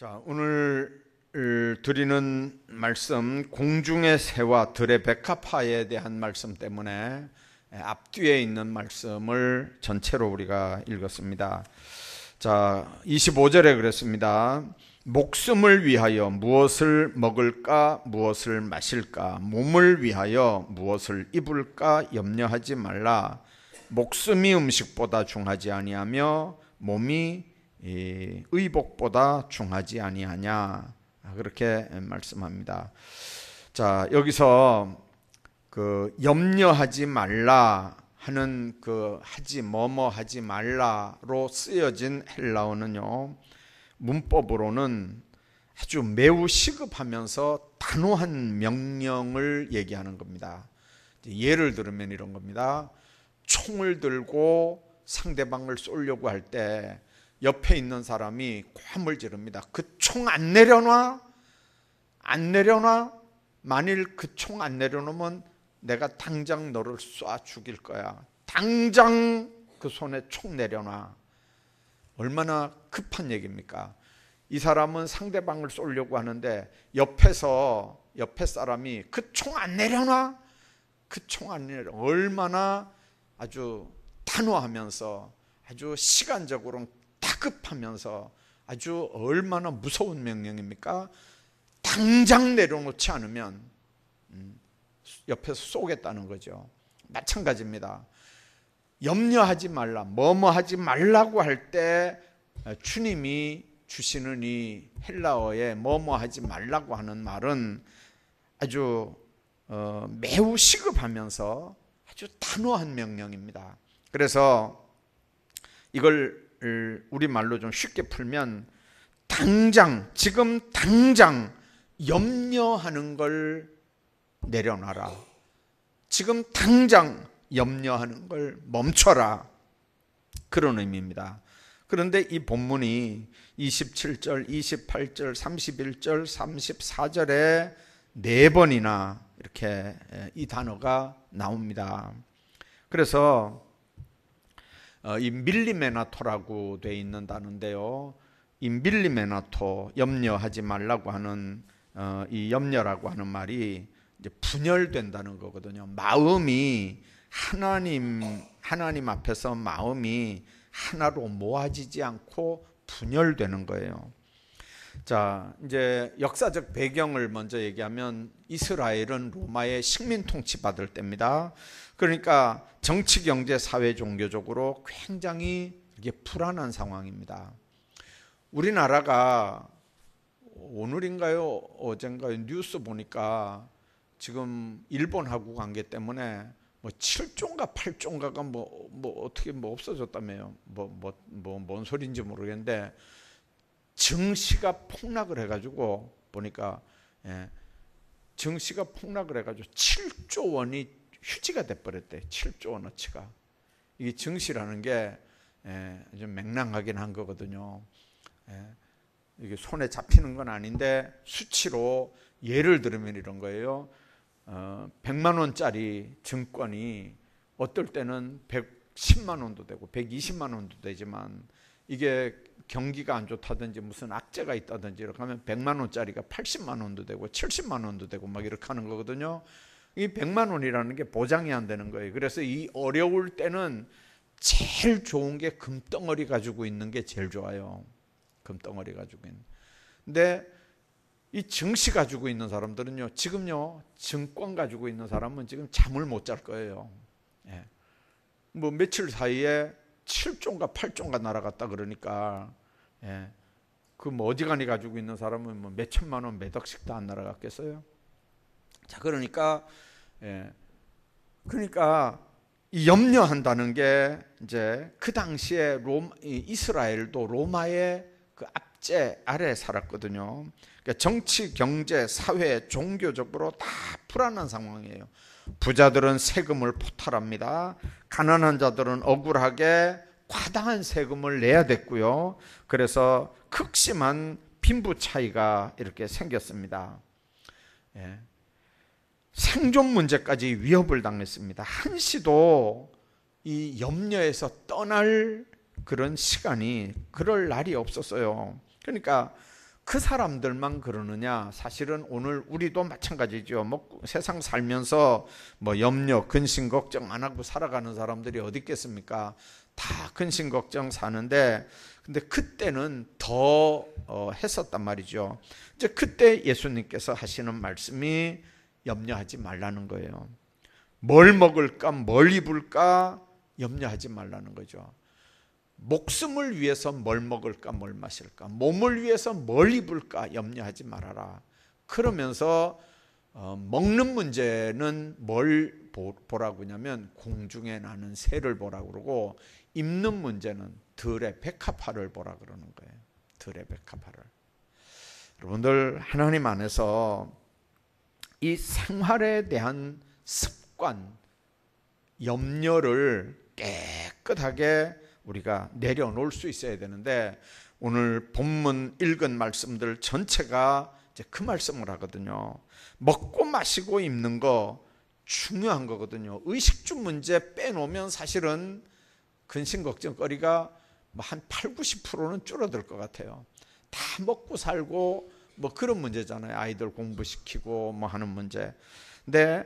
자, 오늘 드리는 말씀 공중의 새와 들의 백합화에 대한 말씀 때문에 앞뒤에 있는 말씀을 전체로 우리가 읽었습니다. 자, 25절에 그랬습니다. 목숨을 위하여 무엇을 먹을까 무엇을 마실까 몸을 위하여 무엇을 입을까 염려하지 말라. 목숨이 음식보다 중하지 아니하며 몸이 의복보다 중하지 아니하냐, 그렇게 말씀합니다. 자, 여기서 그 염려하지 말라 하는 그 하지 말라로 쓰여진 헬라어는요, 문법으로는 아주 매우 시급하면서 단호한 명령을 얘기하는 겁니다. 예를 들면 이런 겁니다. 총을 들고 상대방을 쏘려고 할 때 옆에 있는 사람이 고함을 지릅니다. 그 총 안 내려놔? 안 내려놔? 만일 그 총 안 내려놓으면 내가 당장 너를 쏴 죽일 거야. 당장 그 손에 총 내려놔. 얼마나 급한 얘기입니까? 이 사람은 상대방을 쏘려고 하는데 옆에 사람이 그 총 안 내려놔? 그 총 안 내려놔. 얼마나 아주 단호하면서 아주 시간적으로 다급하면서 아주 얼마나 무서운 명령입니까? 당장 내려놓지 않으면 옆에서 쏘겠다는 거죠. 마찬가지입니다. 염려하지 말라, 뭐뭐하지 말라고 할 때 주님이 주시는 이 헬라어에 뭐뭐하지 말라고 하는 말은 아주 매우 시급하면서 아주 단호한 명령입니다. 그래서 이걸 우리말로 좀 쉽게 풀면 지금 당장 염려하는 걸 내려놔라. 지금 당장 염려하는 걸 멈춰라. 그런 의미입니다. 그런데 이 본문이 27절, 28절, 31절, 34절에 4번이나 이렇게 이 단어가 나옵니다. 그래서 이 밀리메나토라고 되어 있는 단어인데요, 이 밀리메나토, 염려하지 말라고 하는 이 염려라고 하는 말이 이제 분열된다는 거거든요. 마음이 하나님 앞에서 마음이 하나로 모아지지 않고 분열되는 거예요. 자, 이제 역사적 배경을 먼저 얘기하면 이스라엘은 로마의 식민 통치 받을 때입니다. 그러니까 정치, 경제, 사회, 종교적으로 굉장히 이게 불안한 상황입니다. 우리나라가 오늘인가요? 어젠가요? 뉴스 보니까 지금 일본하고 관계 때문에 뭐 7조인가 8조인가가 어떻게 없어졌다며요. 뭔 소리인지 모르겠는데 증시가 폭락을 해가지고 보니까 증시가 폭락을 해가지고 7조 원이 휴지가 돼버렸대. 7조 원어치가. 이게 증시라는 게 좀 맹랑하긴 한 거거든요. 이게 손에 잡히는 건 아닌데 수치로 예를 들면 이런 거예요. 100만 원짜리 증권이 어떨 때는 110만 원도 되고 120만 원도 되지만 이게 경기가 안 좋다든지 무슨 악재가 있다든지 이렇게 하면 100만 원짜리가 80만 원도 되고 70만 원도 되고 막 이렇게 하는 거거든요. 이 100만 원이라는 게 보장이 안 되는 거예요. 그래서 이 어려울 때는 제일 좋은 게 금덩어리 가지고 있는 게 제일 좋아요. 금덩어리 가지고 있는. 근데 이 증시 가지고 있는 사람들은요, 지금요, 증권 가지고 있는 사람은 지금 잠을 못 잘 거예요. 뭐 며칠 사이에 7조인가 8조인가 날아갔다 그러니까, 그 뭐 어지간히 가지고 있는 사람은 뭐 몇 천만 원, 몇 억씩 다 안 날아갔겠어요? 자, 그러니까 이 염려한다는 게 이제 그 당시에 이스라엘도 로마의 그 압제 아래 살았거든요. 그러니까 정치, 경제, 사회, 종교적으로 다 불안한 상황이에요. 부자들은 세금을 포탈합니다. 가난한 자들은 억울하게 과다한 세금을 내야 됐고요. 그래서 극심한 빈부 차이가 이렇게 생겼습니다. 생존 문제까지 위협을 당했습니다. 한시도 이 염려에서 떠날 그런 시간이, 그럴 날이 없었어요. 그러니까 그 사람들만 그러느냐? 사실은 오늘 우리도 마찬가지죠. 세상 살면서 염려, 근심, 걱정 안 하고 살아가는 사람들이 어디 있겠습니까? 다 근심, 걱정 사는데, 근데 그때는 더 했었단 말이죠. 이제 그때 예수님께서 하시는 말씀이 염려하지 말라는 거예요. 뭘 먹을까, 뭘 입을까 염려하지 말라는 거죠. 목숨을 위해서 뭘 먹을까, 뭘 마실까, 몸을 위해서 뭘 입을까 염려하지 말아라. 그러면서 먹는 문제는 뭘 보라고 하냐면 공중에 나는 새를 보라고 그러고, 입는 문제는 들의 백합화를 보라 그러는 거예요. 들의 백합화를. 여러분들, 하나님 안에서 이 생활에 대한 습관, 염려를 깨끗하게 우리가 내려놓을 수 있어야 되는데, 오늘 본문 읽은 말씀들 전체가 이제 그 말씀을 하거든요. 먹고 마시고 입는 거 중요한 거거든요. 의식주 문제 빼놓으면 사실은 근심 걱정거리가 한 8, 90%는 줄어들 것 같아요. 다 먹고 살고 그런 문제잖아요. 아이들 공부시키고 하는 문제. 근데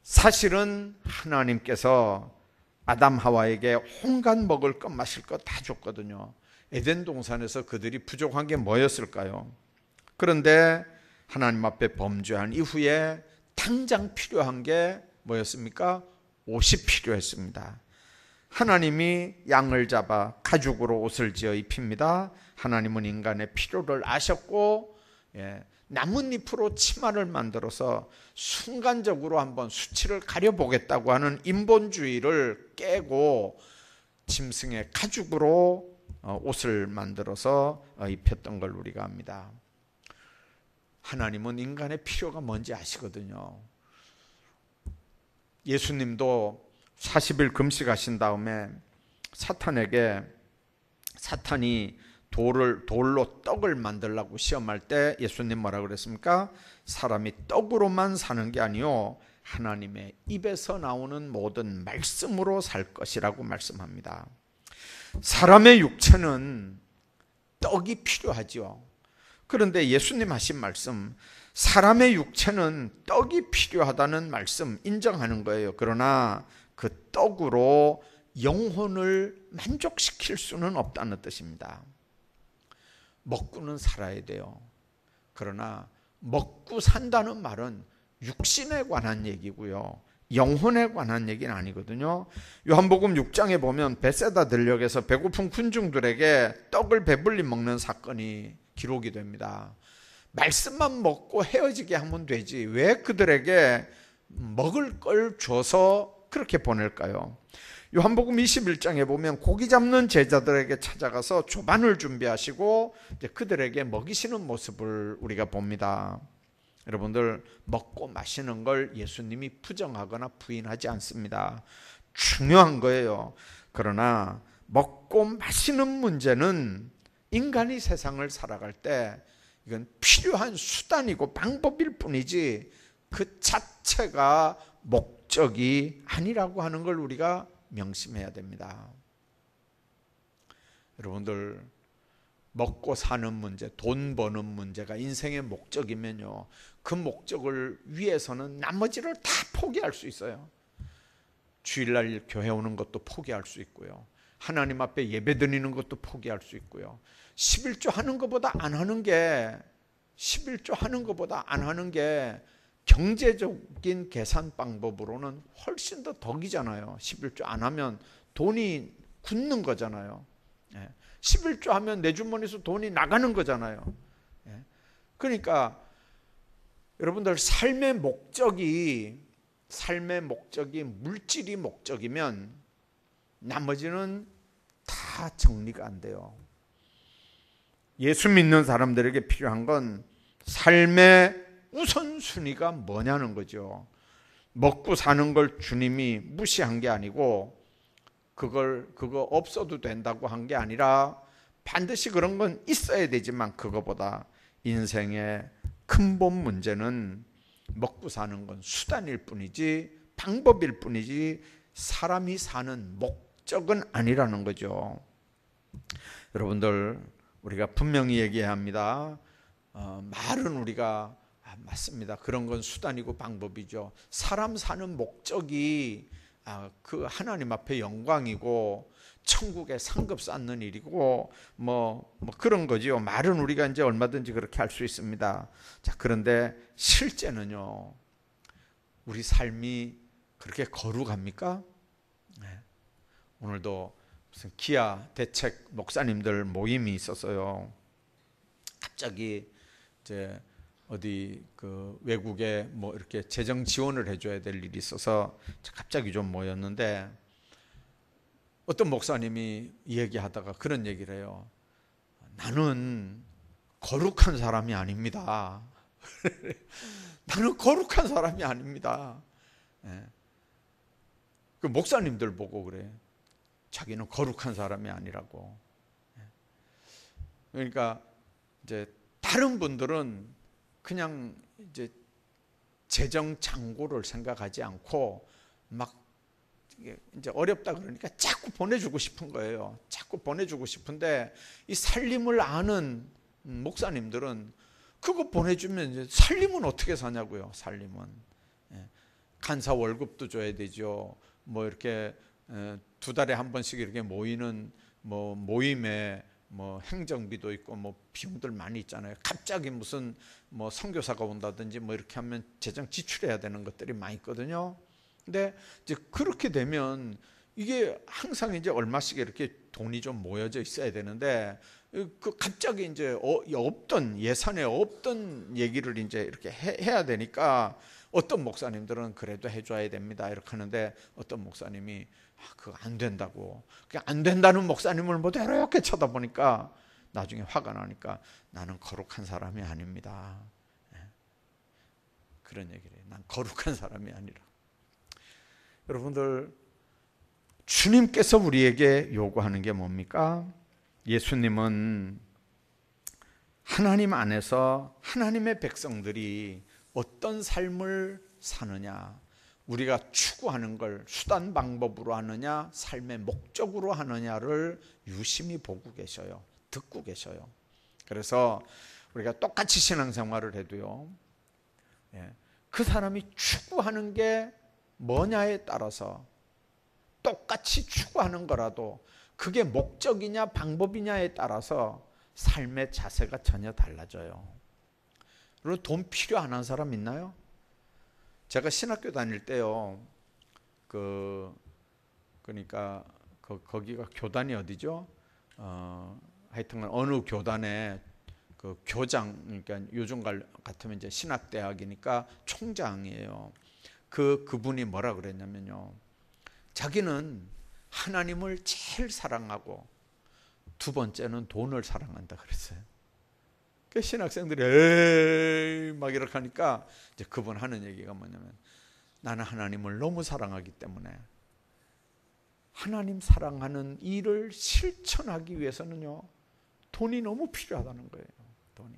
사실은 하나님께서 아담 하와에게 온갖 먹을 것 마실 것 다 줬거든요. 에덴 동산에서 그들이 부족한 게 뭐였을까요? 그런데 하나님 앞에 범죄한 이후에 당장 필요한 게 뭐였습니까? 옷이 필요했습니다. 하나님이 양을 잡아 가죽으로 옷을 지어 입힙니다. 하나님은 인간의 필요를 아셨고, 나뭇잎으로 치마를 만들어서 순간적으로 한번 수치를 가려보겠다고 하는 인본주의를 깨고 짐승의 가죽으로 옷을 만들어서 입혔던 걸 우리가 압니다. 하나님은 인간의 필요가 뭔지 아시거든요. 예수님도 40일 금식하신 다음에 사탄이 돌로 떡을 만들라고 시험할 때 예수님 뭐라고 그랬습니까? 사람이 떡으로만 사는 게 아니요 하나님의 입에서 나오는 모든 말씀으로 살 것이라고 말씀합니다. 사람의 육체는 떡이 필요하죠. 그런데 예수님 하신 말씀, 사람의 육체는 떡이 필요하다는 말씀 인정하는 거예요. 그러나 그 떡으로 영혼을 만족시킬 수는 없다는 뜻입니다. 먹고는 살아야 돼요. 그러나 먹고 산다는 말은 육신에 관한 얘기고요, 영혼에 관한 얘기는 아니거든요. 요한복음 6장에 보면 베세다 들녘에서 배고픈 군중들에게 떡을 배불리 먹는 사건이 기록이 됩니다. 말씀만 먹고 헤어지게 하면 되지 왜 그들에게 먹을 걸 줘서 그렇게 보낼까요? 요한복음 21장에 보면 고기 잡는 제자들에게 찾아가서 조반을 준비하시고 이제 그들에게 먹이시는 모습을 우리가 봅니다. 여러분들, 먹고 마시는 걸 예수님이 부정하거나 부인하지 않습니다. 중요한 거예요. 그러나 먹고 마시는 문제는 인간이 세상을 살아갈 때 이건 필요한 수단이고 방법일 뿐이지 그 자체가 목적이 아니라고 하는 걸 우리가 명심해야 됩니다. 여러분들, 먹고 사는 문제, 돈 버는 문제가 인생의 목적이면요, 그 목적을 위해서는 나머지를 다 포기할 수 있어요. 주일날 교회 오는 것도 포기할 수 있고요, 하나님 앞에 예배 드리는 것도 포기할 수 있고요, 11조 하는 것보다 안 하는 게 11조 하는 것보다 안 하는 게 경제적인 계산 방법으로는 훨씬 더 덕이잖아요. 11조 안 하면 돈이 굳는 거잖아요. 11조 하면 내 주머니에서 돈이 나가는 거잖아요. 그러니까 여러분들, 삶의 목적이 물질이 목적이면 나머지는 다 정리가 안 돼요. 예수 믿는 사람들에게 필요한 건 삶의 우선순위가 뭐냐는 거죠. 먹고 사는 걸 주님이 무시한 게 아니고 그거 없어도 된다고 한 게 아니라 반드시 그런 건 있어야 되지만 그거보다 인생의 근본 문제는 먹고 사는 건 수단일 뿐이지 방법일 뿐이지 사람이 사는 목적은 아니라는 거죠. 여러분들, 우리가 분명히 얘기해야 합니다. 말은 우리가 맞습니다. 그런 건 수단이고 방법이죠. 사람 사는 목적이 그 하나님 앞에 영광이고 천국에 상급 쌓는 일이고 뭐 그런 거지요. 말은 우리가 이제 얼마든지 그렇게 할 수 있습니다. 자, 그런데 실제는요, 우리 삶이 그렇게 거룩합니까? 네. 오늘도 무슨 기아 대책 목사님들 모임이 있었어요. 갑자기 이제 어디 그 외국에 뭐 이렇게 재정 지원을 해줘야 될 일이 있어서 갑자기 좀 모였는데, 어떤 목사님이 얘기하다가 그런 얘기를 해요. 나는 거룩한 사람이 아닙니다. 나는 거룩한 사람이 아닙니다. 예. 그 목사님들 보고 그래. 자기는 거룩한 사람이 아니라고. 예. 그러니까 이제 다른 분들은 그냥 이제 재정 잔고를 생각하지 않고 막 이제 어렵다 그러니까 자꾸 보내주고 싶은 거예요. 자꾸 보내주고 싶은데 이 살림을 아는 목사님들은 그거 보내주면 이제 살림은 어떻게 사냐고요. 살림은 간사 월급도 줘야 되죠. 뭐 이렇게 2달에 한 번씩 이렇게 모이는 뭐 모임에 뭐 행정비도 있고 뭐 비용들 많이 있잖아요. 갑자기 무슨 뭐 선교사가 온다든지 뭐 이렇게 하면 재정 지출해야 되는 것들이 많이 있거든요. 근데 이제 그렇게 되면 이게 항상 이제 얼마씩 이렇게 돈이 좀 모여져 있어야 되는데, 그 갑자기 이제 없던 예산에 없던 얘기를 이제 이렇게 해야 되니까 어떤 목사님들은 그래도 해줘야 됩니다 이렇게 하는데, 어떤 목사님이 그거 안 된다고, 안 된다는 목사님을 모두 이렇게 쳐다보니까 나중에 화가 나니까 나는 거룩한 사람이 아닙니다. 그런 얘기를 해요. 난 거룩한 사람이 아니라. 여러분들, 주님께서 우리에게 요구하는 게 뭡니까? 예수님은 하나님 안에서 하나님의 백성들이 어떤 삶을 사느냐, 우리가 추구하는 걸 수단 방법으로 하느냐, 삶의 목적으로 하느냐를 유심히 보고 계셔요. 듣고 계셔요. 그래서 우리가 똑같이 신앙생활을 해도요, 그 사람이 추구하는 게 뭐냐에 따라서, 똑같이 추구하는 거라도 그게 목적이냐 방법이냐에 따라서 삶의 자세가 전혀 달라져요. 그리고 돈 필요 안 한 사람 있나요? 제가 신학교 다닐 때요, 그러니까 거기가 교단이 어디죠? 하여튼 어느 교단에 그 교장, 그러니까 요즘 같으면 이제 신학대학이니까 총장이에요. 그분이 뭐라 그랬냐면요, 자기는 하나님을 제일 사랑하고 두 번째는 돈을 사랑한다 그랬어요. 그 신학생들이 에이 막 이렇게 하니까 이제 그분 하는 얘기가 뭐냐면, 나는 하나님을 너무 사랑하기 때문에 하나님 사랑하는 일을 실천하기 위해서는요, 돈이 너무 필요하다는 거예요. 돈이.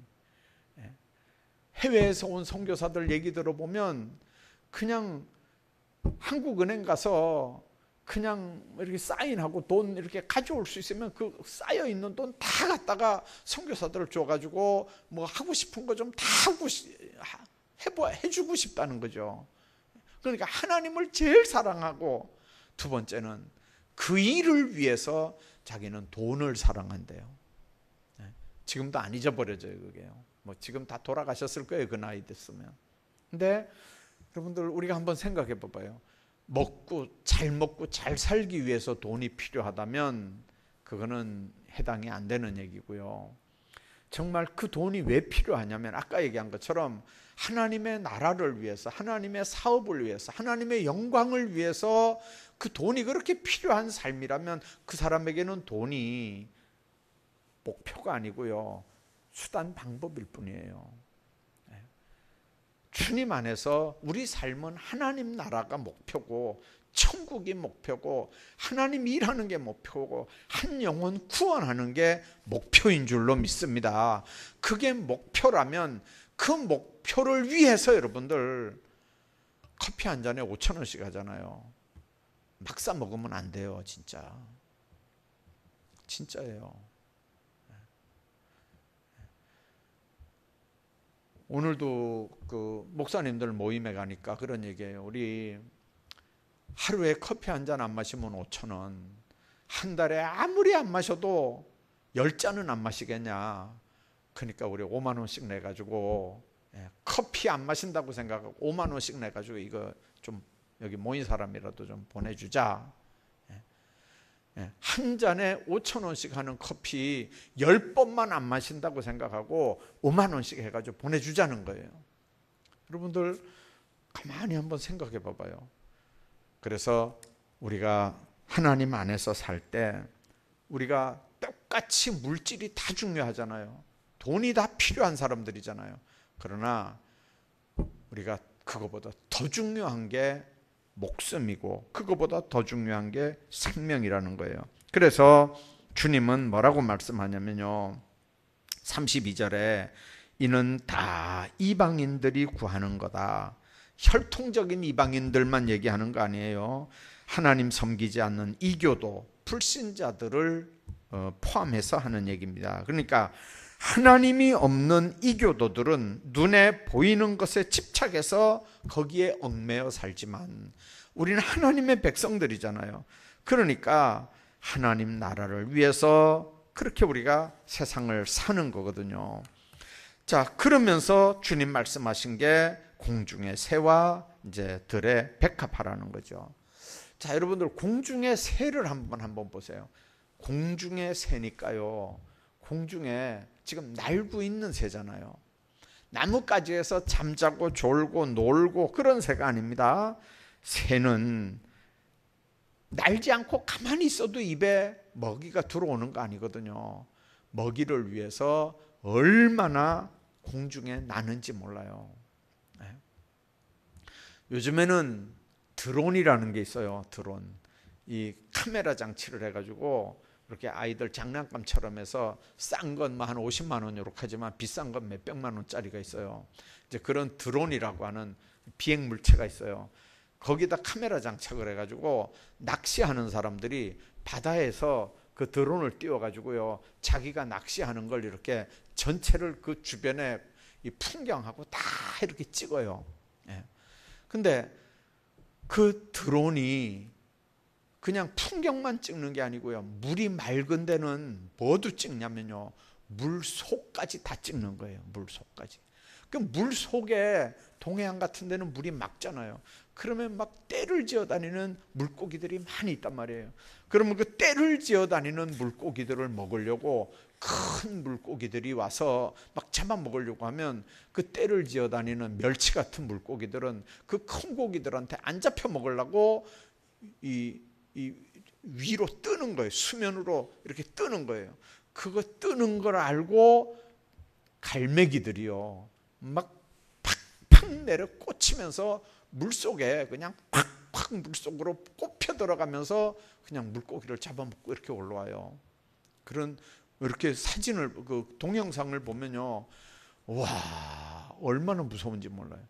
해외에서 온 선교사들 얘기 들어보면 그냥 한국은행 가서 그냥 이렇게 사인하고 돈 이렇게 가져올 수 있으면 그 쌓여 있는 돈 다 갖다가 선교사들을 줘가지고 뭐 하고 싶은 거 좀 다 해주고 싶다는 거죠. 그러니까 하나님을 제일 사랑하고 두 번째는 그 일을 위해서 자기는 돈을 사랑한대요. 지금도 안 잊어버려져요, 그게요. 뭐 지금 다 돌아가셨을 거예요, 그 나이 됐으면. 근데 여러분들, 우리가 한번 생각해 봐봐요. 먹고 잘 살기 위해서 돈이 필요하다면 그거는 해당이 안 되는 얘기고요. 정말 그 돈이 왜 필요하냐면, 아까 얘기한 것처럼 하나님의 나라를 위해서, 하나님의 사업을 위해서, 하나님의 영광을 위해서 그 돈이 그렇게 필요한 삶이라면 그 사람에게는 돈이 목표가 아니고요, 수단 방법일 뿐이에요. 주님 안에서 우리 삶은 하나님 나라가 목표고 천국이 목표고 하나님 일하는 게 목표고 한 영혼 구원하는 게 목표인 줄로 믿습니다. 그게 목표라면 그 목표를 위해서 여러분들 커피 한 잔에 5,000원씩 하잖아요. 막 사 먹으면 안 돼요. 진짜예요. 오늘도 그 목사님들 모임에 가니까 그런 얘기예요. 우리 하루에 커피 한 잔 안 마시면 5,000원, 한 달에 아무리 안 마셔도 10잔은 안 마시겠냐. 그러니까 우리 5만 원씩 내가지고 커피 안 마신다고 생각하고 5만 원씩 내가지고 이거 좀 여기 모인 사람이라도 좀 보내주자. 한 잔에 5,000원씩 하는 커피 10번만 안 마신다고 생각하고 5만 원씩 해가지고 보내주자는 거예요. 여러분들 가만히 한번 생각해 봐봐요. 그래서 우리가 하나님 안에서 살 때 우리가 똑같이 물질이 다 중요하잖아요. 돈이 다 필요한 사람들이잖아요. 그러나 우리가 그거보다 더 중요한 게 목숨이고 그거보다 더 중요한 게 생명이라는 거예요. 그래서 주님은 뭐라고 말씀하냐면요, 32절에 이는 다 이방인들이 구하는 거다. 혈통적인 이방인들만 얘기하는 거 아니에요. 하나님 섬기지 않는 이교도, 불신자들을 포함해서 하는 얘기입니다. 그러니까 하나님이 없는 이교도들은 눈에 보이는 것에 집착해서 거기에 얽매여 살지만 우리는 하나님의 백성들이잖아요. 그러니까 하나님 나라를 위해서 그렇게 우리가 세상을 사는 거거든요. 자, 그러면서 주님 말씀하신 게 공중의 새와 이제 들의 백합하라는 거죠. 자, 여러분들 공중의 새를 한번 보세요. 공중의 새니까요. 공중에 지금 날고 있는 새잖아요. 나뭇가지에서 잠자고 졸고 놀고 그런 새가 아닙니다. 새는 날지 않고 가만히 있어도 입에 먹이가 들어오는 거 아니거든요. 먹이를 위해서 얼마나 공중에 나는지 몰라요. 요즘에는 드론이라는 게 있어요. 드론. 이 카메라 장치를 해가지고 이렇게 아이들 장난감처럼 해서 싼 건 한 50만 원 이렇게 하지만 비싼 건 몇백만 원짜리가 있어요. 이제 그런 드론이라고 하는 비행 물체가 있어요. 거기다 카메라 장착을 해가지고 낚시하는 사람들이 바다에서 그 드론을 띄워가지고요, 자기가 낚시하는 걸 이렇게 전체를 그 주변에 이 풍경하고 다 이렇게 찍어요. 근데 그 드론이 그냥 풍경만 찍는 게 아니고요, 물이 맑은 데는 뭐도 찍냐면요, 물 속까지 다 찍는 거예요. 물 속까지. 그 물 속에 동해안 같은 데는 물이 맑잖아요. 그러면 막 떼를 지어 다니는 물고기들이 많이 있단 말이에요. 그러면 그 떼를 지어 다니는 물고기들을 먹으려고 큰 물고기들이 와서 막 잡아먹으려고 하면 그 떼를 지어 다니는 멸치 같은 물고기들은 그 큰 고기들한테 안 잡혀 먹으려고 이 위로 뜨는 거예요. 수면으로 이렇게 뜨는 거예요. 그거 뜨는 걸 알고 갈매기들이요, 막 팍팍 내려 꽂히면서 물속에 그냥 팍팍 물속으로 꼽혀 들어가면서 그냥 물고기를 잡아먹고 이렇게 올라와요. 그런 이렇게 사진을, 그 동영상을 보면요, 와, 얼마나 무서운지 몰라요.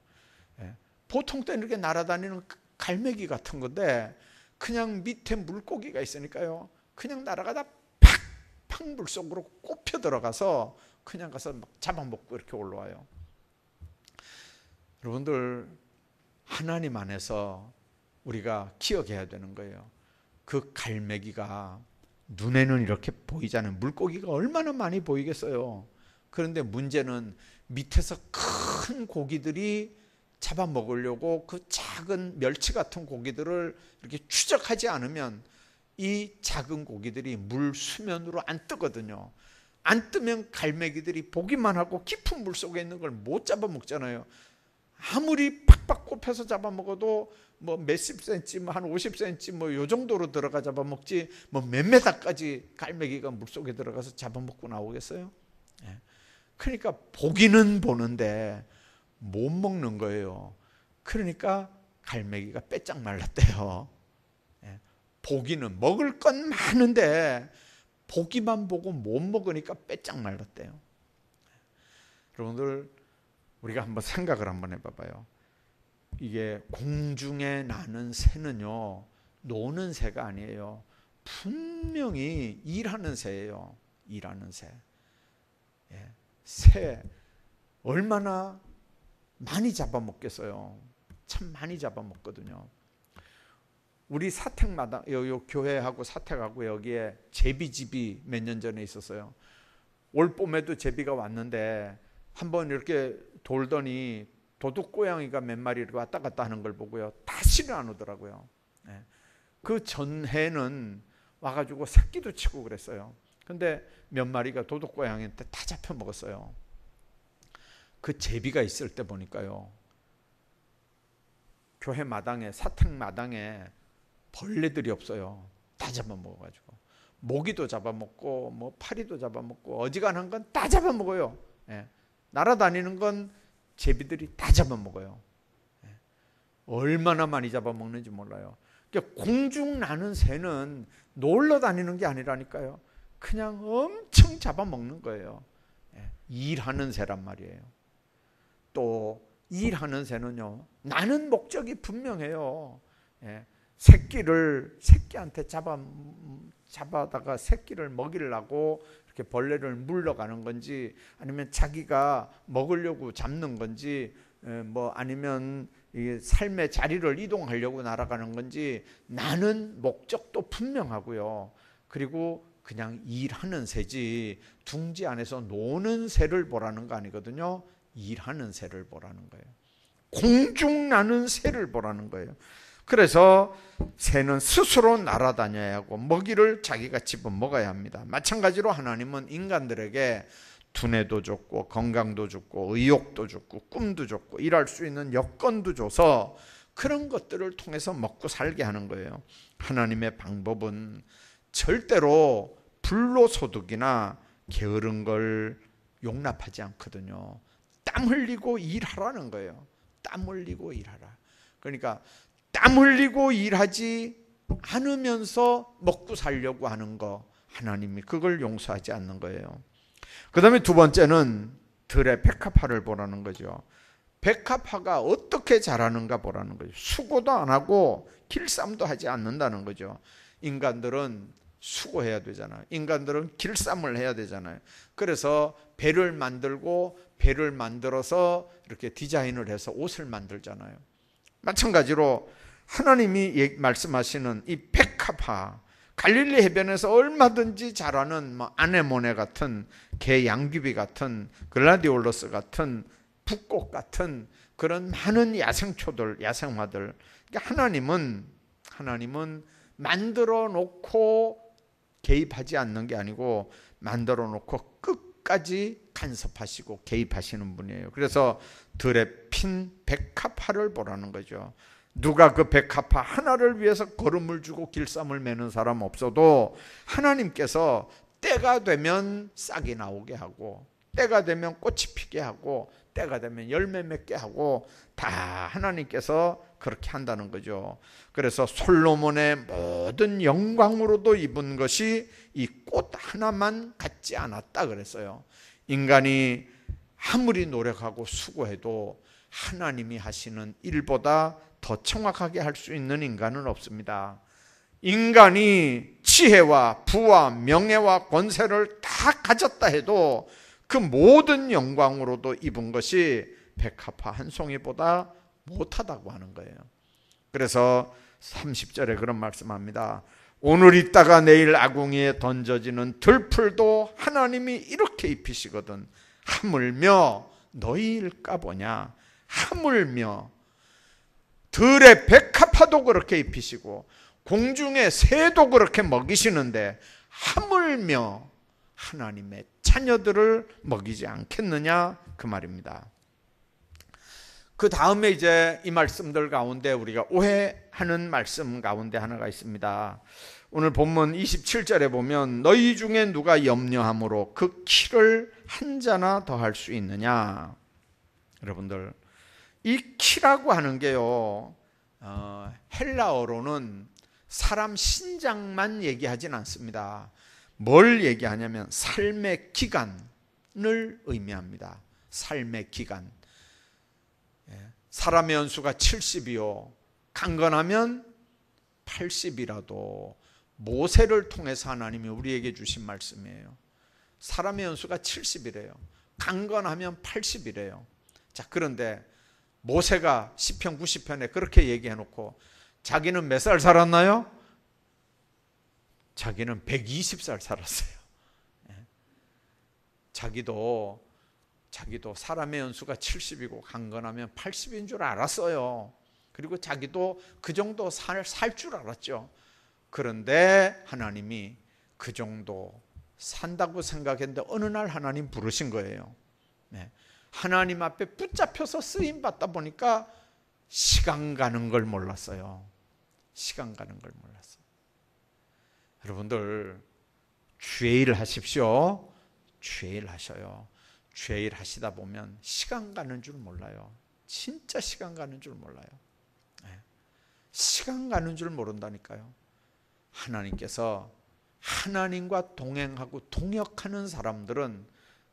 보통 때는 이렇게 날아다니는 갈매기 같은 건데 그냥 밑에 물고기가 있으니까요, 그냥 날아가다 팍팍 물속으로 꼽혀 들어가서 그냥 가서 막 잡아먹고 이렇게 올라와요. 여러분들, 하나님 안에서 우리가 기억해야 되는 거예요. 그 갈매기가 눈에는 이렇게 보이잖아요. 물고기가 얼마나 많이 보이겠어요. 그런데 문제는 밑에서 큰 고기들이 잡아먹으려고 그 작은 멸치 같은 고기들을 이렇게 추적하지 않으면 이 작은 고기들이 물 수면으로 안 뜨거든요. 안 뜨면 갈매기들이 보기만 하고 깊은 물 속에 있는 걸 못 잡아먹잖아요. 아무리 팍팍 꼽혀서 잡아먹어도 뭐 몇십 센치, 한 50cm 뭐 요 정도로 들어가 잡아먹지 뭐 몇 메다까지 갈매기가 물속에 들어가서 잡아먹고 나오겠어요? 그러니까 보기는 보는데 못 먹는 거예요. 그러니까 갈매기가 빼짝 말랐대요. 보기는 먹을 건 많은데 보기만 보고 못 먹으니까 빼짝 말랐대요. 여러분들, 우리가 한번 생각을 한번 해봐봐요. 이게 공중에 나는 새는요, 노는 새가 아니에요. 분명히 일하는 새예요. 일하는 새. 새 얼마나 많이 잡아먹겠어요. 참 많이 잡아먹거든요. 우리 사택마당, 요 교회하고 사택하고 여기에 제비집이 몇 년 전에 있었어요. 올 봄에도 제비가 왔는데 한번 이렇게 돌더니 도둑고양이가 몇 마리를 왔다 갔다 하는 걸 보고요, 다시는 안 오더라고요. 그 전해는 와가지고 새끼도 치고 그랬어요. 근데 몇 마리가 도둑고양이한테 다 잡혀먹었어요. 그 제비가 있을 때 보니까요, 교회 마당에, 사택 마당에 벌레들이 없어요. 다 잡아먹어가지고 모기도 잡아먹고 뭐 파리도 잡아먹고 어지간한 건 다 잡아먹어요. 날아다니는 건 제비들이 다 잡아먹어요. 얼마나 많이 잡아먹는지 몰라요. 그러니까 공중 나는 새는 놀러 다니는 게 아니라니까요, 그냥 엄청 잡아먹는 거예요. 일하는 새란 말이에요. 또 일하는 새는요, 나는 목적이 분명해요. 새끼한테 잡아다가 새끼를 먹이려고 이렇게 벌레를 물러가는 건지, 아니면 자기가 먹으려고 잡는 건지, 뭐 아니면 이 삶의 자리를 이동하려고 날아가는 건지, 나는 목적도 분명하고요. 그리고 그냥 일하는 새지 둥지 안에서 노는 새를 보라는 거 아니거든요. 일하는 새를 보라는 거예요. 공중 나는 새를 보라는 거예요. 그래서 새는 스스로 날아다녀야 하고 먹이를 자기가 집어먹어야 합니다. 마찬가지로 하나님은 인간들에게 두뇌도 줬고 건강도 줬고 의욕도 줬고 꿈도 줬고 일할 수 있는 여건도 줘서 그런 것들을 통해서 먹고 살게 하는 거예요. 하나님의 방법은 절대로 불로소득이나 게으른 걸 용납하지 않거든요. 땀 흘리고 일하라는 거예요. 땀 흘리고 일하라. 그러니까 땀 흘리고 일하지 않으면서 먹고 살려고 하는 거, 하나님이 그걸 용서하지 않는 거예요. 그 다음에 두 번째는 들의 백합화를 보라는 거죠. 백합화가 어떻게 자라는가 보라는 거죠. 수고도 안 하고 길쌈도 하지 않는다는 거죠. 인간들은 수고해야 되잖아요. 인간들은 길쌈을 해야 되잖아요. 그래서 배를 만들고 배를 만들어서 이렇게 디자인을 해서 옷을 만들잖아요. 마찬가지로 하나님이 말씀하시는 이 백합화, 갈릴리 해변에서 얼마든지 자라는 뭐 아네모네 같은, 개 양귀비 같은, 글라디올러스 같은, 붓꽃 같은 그런 많은 야생초들, 야생화들, 그러니까 하나님은 만들어 놓고 개입하지 않는 게 아니고 만들어 놓고 끝까지 간섭하시고 개입하시는 분이에요. 그래서 들에 핀 백합화를 보라는 거죠. 누가 그 백합화 하나를 위해서 걸음을 주고 길쌈을 매는 사람 없어도 하나님께서 때가 되면 싹이 나오게 하고, 때가 되면 꽃이 피게 하고, 때가 되면 열매 맺게 하고, 다 하나님께서 그렇게 한다는 거죠. 그래서 솔로몬의 모든 영광으로도 입은 것이 이 꽃 하나만 같지 않았다 그랬어요. 인간이 아무리 노력하고 수고해도 하나님이 하시는 일보다 더 정확하게 할 수 있는 인간은 없습니다. 인간이 지혜와 부와 명예와 권세를 다 가졌다 해도 그 모든 영광으로도 입은 것이 백합화 한 송이보다 못하다고 하는 거예요. 그래서 30절에 그런 말씀합니다. 오늘 있다가 내일 아궁이에 던져지는 들풀도 하나님이 이렇게 입히시거든. 하물며 너희일까 보냐. 하물며 들의 백합화도 그렇게 입히시고 공중의 새도 그렇게 먹이시는데 하물며 하나님의 자녀들을 먹이지 않겠느냐, 그 말입니다. 그 다음에 이제 이 말씀들 가운데 우리가 오해하는 말씀 가운데 하나가 있습니다. 오늘 본문 27절에 보면 너희 중에 누가 염려함으로 그 키를 한 자나 더 할 수 있느냐. 여러분들, 이 키라고 하는 게요, 헬라어로는 사람 신장만 얘기하진 않습니다. 뭘 얘기하냐면 삶의 기간을 의미합니다. 삶의 기간. 사람의 연수가 70이요 강건하면 80이라도 모세를 통해서 하나님이 우리에게 주신 말씀이에요. 사람의 연수가 70이래요. 강건하면 80이래요. 자, 그런데 모세가 시편 90편에 그렇게 얘기해 놓고 자기는 몇 살 살았나요? 자기는 120살 살았어요. 자기도 사람의 연수가 70이고 강건하면 80인 줄 알았어요. 그리고 자기도 그 정도 살 줄 알았죠. 그런데 하나님이 그 정도 산다고 생각했는데 어느 날 하나님 부르신 거예요. 하나님 앞에 붙잡혀서 쓰임 받다 보니까 시간 가는 걸 몰랐어요. 시간 가는 걸 몰랐어요. 여러분들 주의 일 하십시오. 주의 일 하셔요. 주의 일 하시다 보면 시간 가는 줄 몰라요. 진짜 시간 가는 줄 몰라요. 시간 가는 줄 모른다니까요. 하나님께서 하나님과 동행하고 동역하는 사람들은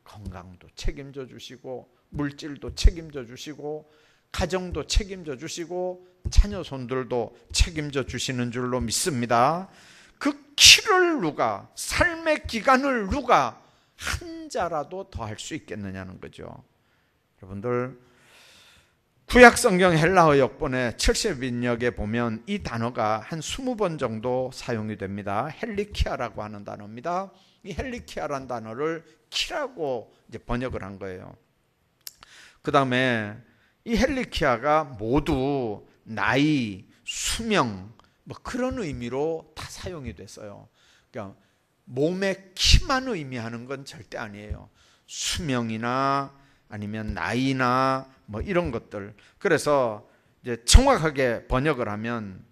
건강도 책임져 주시고 물질도 책임져 주시고 가정도 책임져 주시고 자녀 손들도 책임져 주시는 줄로 믿습니다. 그 키를 누가, 삶의 기간을 누가 한 자라도 더 할 수 있겠느냐는 거죠. 여러분들 구약 성경 헬라어 역본의 70인역에 보면 이 단어가 한 20번 정도 사용이 됩니다. 헬리키아라고 하는 단어입니다. 이 헬리키아라는 단어를 키라고 이제 번역을 한 거예요. 그 다음에 이 헬리키아가 모두 나이, 수명 뭐 그런 의미로 다 사용이 됐어요. 그러니까 몸의 키만 의미하는 건 절대 아니에요. 수명이나 아니면 나이나 뭐 이런 것들. 그래서 이제 정확하게 번역을 하면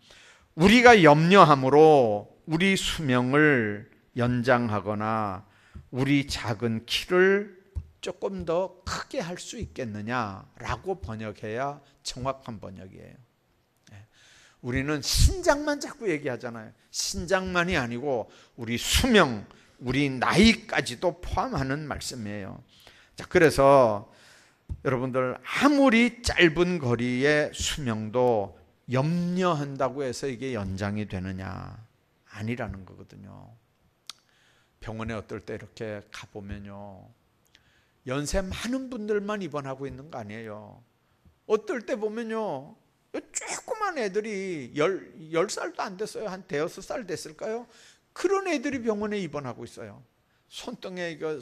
우리가 염려함으로 우리 수명을 연장하거나 우리 작은 키를 조금 더 크게 할 수 있겠느냐라고 번역해야 정확한 번역이에요. 우리는 신장만 자꾸 얘기하잖아요. 신장만이 아니고 우리 수명, 우리 나이까지도 포함하는 말씀이에요. 자, 그래서 여러분들 아무리 짧은 거리의 수명도 염려한다고 해서 이게 연장이 되느냐? 아니라는 거거든요. 병원에 어떨 때 이렇게 가보면요, 연세 많은 분들만 입원하고 있는 거 아니에요. 어떨 때 보면요, 조그만 애들이 10살도 안 됐어요. 한 대여섯 살 됐을까요? 그런 애들이 병원에 입원하고 있어요. 손등에 이거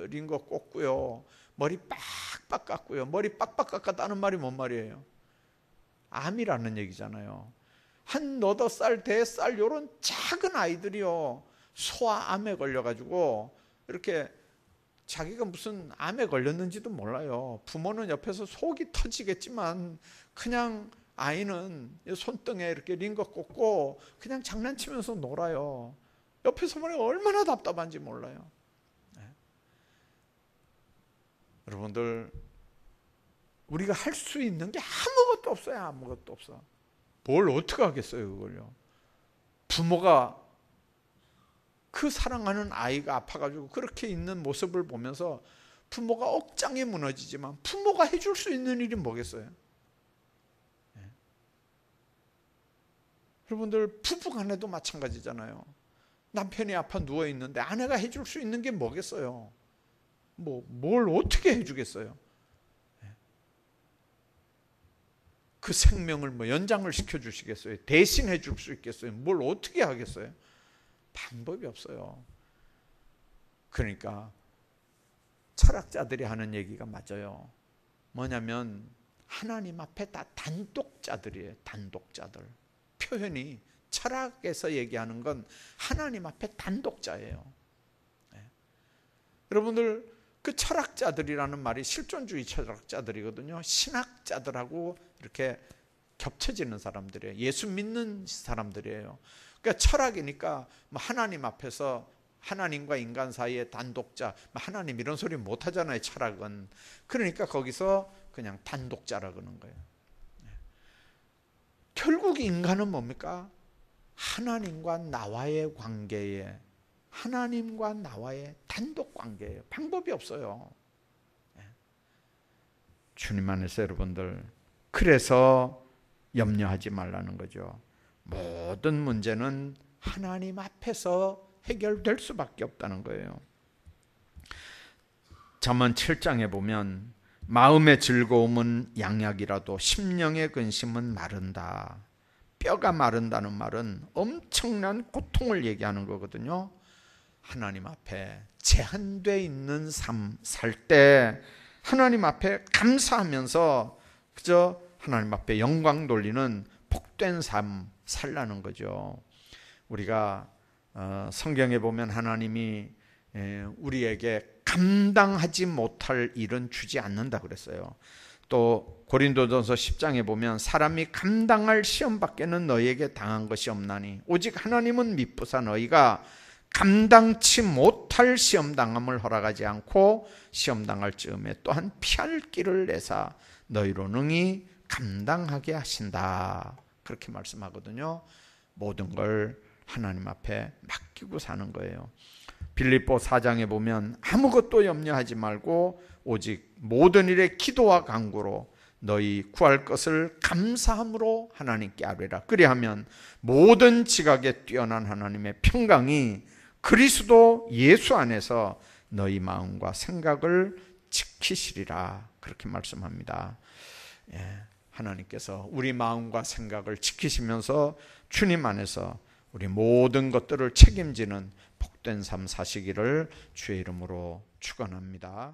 링거 꽂고요, 머리 빡빡 깎고요. 머리 빡빡 깎았다는 말이 뭔 말이에요? 암이라는 얘기잖아요. 한 너댓 살, 대살 이런 작은 아이들이요, 소아암에 걸려가지고 이렇게 자기가 무슨 암에 걸렸는지도 몰라요. 부모는 옆에서 속이 터지겠지만 그냥 아이는 손등에 이렇게 링거 꽂고 그냥 장난치면서 놀아요. 옆에서 보면 얼마나 답답한지 몰라요. 여러분들, 우리가 할 수 있는 게 아무것도 없어요. 아무것도 없어. 뭘 어떻게 하겠어요, 그걸요. 부모가 그 사랑하는 아이가 아파가지고 그렇게 있는 모습을 보면서 부모가 억장이 무너지지만 부모가 해줄 수 있는 일이 뭐겠어요? 여러분들, 부부간에도 마찬가지잖아요. 남편이 아파 누워있는데 아내가 해줄 수 있는 게 뭐겠어요? 뭘 어떻게 해주겠어요? 그 생명을 연장을 시켜주시겠어요? 대신 해줄 수 있겠어요? 뭘 어떻게 하겠어요? 방법이 없어요. 그러니까 철학자들이 하는 얘기가 맞아요. 뭐냐면 하나님 앞에 다 단독자들이에요. 단독자들. 표현이, 철학에서 얘기하는 건 하나님 앞에 단독자예요. 여러분들, 그 철학자들이라는 말이 실존주의 철학자들이거든요. 신학자들하고 이렇게 겹쳐지는 사람들이에요. 예수 믿는 사람들이에요. 그러니까 철학이니까 하나님 앞에서 하나님과 인간 사이의 단독자, 하나님 이런 소리 못 하잖아요, 철학은. 그러니까 거기서 그냥 단독자라 그러는 거예요. 결국 인간은 뭡니까? 하나님과 나와의 관계에, 하나님과 나와의 단독 관계예요. 방법이 없어요. 주님 안에서 여러분들, 그래서 염려하지 말라는 거죠. 모든 문제는 하나님 앞에서 해결될 수밖에 없다는 거예요. 잠언 7장에 보면 마음의 즐거움은 양약이라도 심령의 근심은 마른다. 뼈가 마른다는 말은 엄청난 고통을 얘기하는 거거든요. 하나님 앞에 제한되어 있는 삶 살 때 하나님 앞에 감사하면서 그저 하나님 앞에 영광 돌리는 복된 삶 살라는 거죠. 우리가 성경에 보면 하나님이 우리에게 감당하지 못할 일은 주지 않는다 그랬어요. 또 고린도전서 10장에 보면 사람이 감당할 시험 밖에는 너희에게 당한 것이 없나니 오직 하나님은 미쁘사 너희가 감당치 못할 시험 당함을 허락하지 않고 시험 당할 즈음에 또한 피할 길을 내사 너희로 능히 감당하게 하신다. 그렇게 말씀하거든요. 모든 걸 하나님 앞에 맡기고 사는 거예요. 빌립보 4장에 보면 아무것도 염려하지 말고 오직 모든 일에 기도와 간구로 너희 구할 것을 감사함으로 하나님께 아뢰라. 그리하면 모든 지각에 뛰어난 하나님의 평강이 그리스도 예수 안에서 너희 마음과 생각을 지키시리라. 그렇게 말씀합니다. 하나님께서 우리 마음과 생각을 지키시면서 주님 안에서 우리 모든 것들을 책임지는 복된 삶 사시기를 주의 이름으로 축원합니다.